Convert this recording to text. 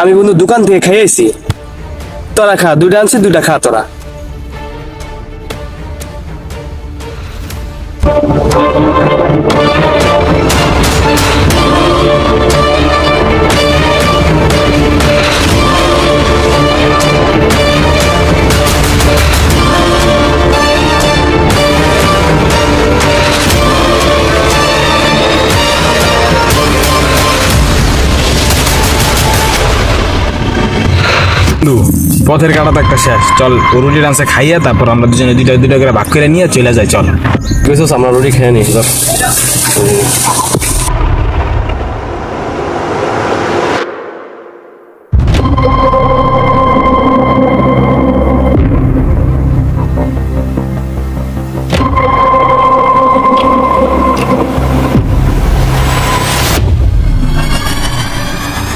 আমি বন্ধু দোকান থেকে খাইয়েছি। তোরা খা, দুইটা আনছি, দুইটা খা তোরা। পথের কাটা তো একটা শেষ, চল ও রুটি ডান্সে খাইয়া তারপর আমরা দুজনে দুইটা দুইটা করে ভাগ করে নিয়ে চলে যাই, চল। বুঝছিস, আমরা রুটি খেয়ে নিই।